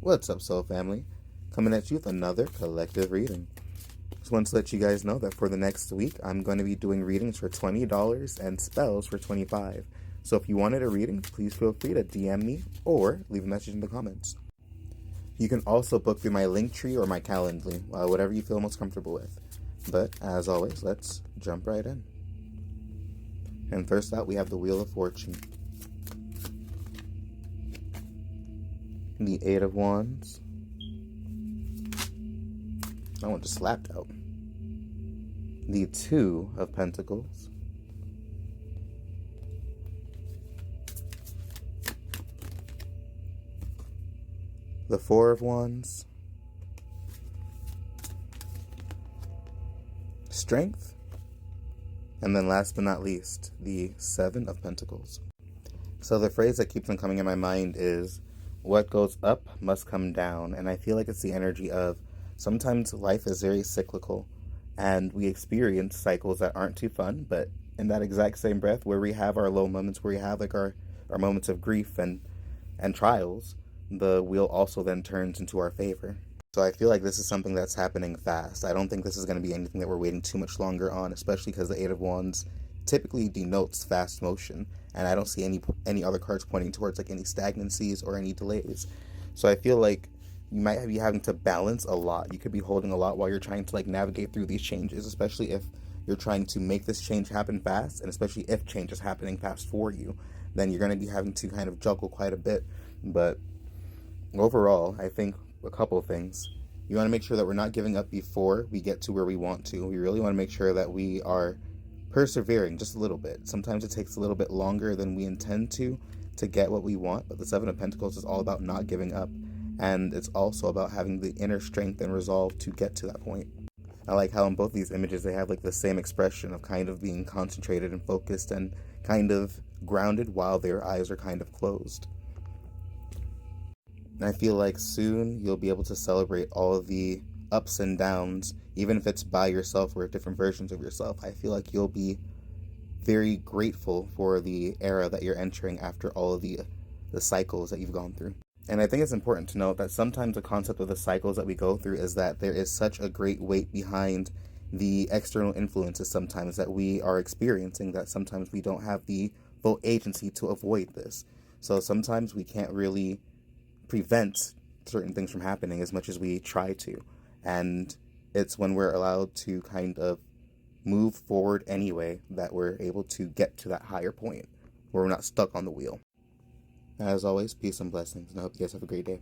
What's up, Soul Family? Coming at you with another collective reading. Just wanted to let you guys know that for the next week, I'm going to be doing readings for $20 and spells for $25. So if you wanted a reading, please feel free to DM me or leave a message in the comments. You can also book through my Linktree or my Calendly, whatever you feel most comfortable with. But as always, let's jump right in. And first out, we have the Wheel of Fortune. The Eight of Wands. That one just slapped out. The Two of Pentacles. The Four of Wands. Strength. And then last but not least, the Seven of Pentacles. So the phrase that keeps on coming in my mind is, what goes up must come down. And I feel like it's the energy of sometimes life is very cyclical and we experience cycles that aren't too fun, but in that exact same breath where we have our low moments, where we have like our moments of grief and trials, the wheel also then turns into our favor. So I feel like this is something that's happening fast. I don't think this is going to be anything that we're waiting too much longer on, especially because the Eight of Wands typically denotes fast motion, and I don't see any other cards pointing towards like any stagnancies or any delays. So I feel like you might be having to balance a lot. You could be holding a lot while you're trying to like navigate through these changes, especially if you're trying to make this change happen fast, and especially if change is happening fast for you, then you're going to be having to kind of juggle quite a bit. But overall, I think a couple of things. You want to make sure that we're not giving up before we get to where we want to. We really want to make sure that we are persevering just a little bit. Sometimes it takes a little bit longer than we intend to get what we want, but the Seven of Pentacles is all about not giving up, and it's also about having the inner strength and resolve to get to that point. I like how in both these images they have like the same expression of kind of being concentrated and focused and kind of grounded while their eyes are kind of closed. I feel like soon you'll be able to celebrate all of the ups and downs, even if it's by yourself or different versions of yourself. I feel like you'll be very grateful for the era that you're entering after all of the cycles that you've gone through. And I think it's important to note that sometimes the concept of the cycles that we go through is that there is such a great weight behind the external influences sometimes that we are experiencing that sometimes we don't have the full agency to avoid this. So sometimes we can't really prevent certain things from happening as much as we try to. And it's when we're allowed to kind of move forward anyway that we're able to get to that higher point where we're not stuck on the wheel. As always, peace and blessings, and I hope you guys have a great day.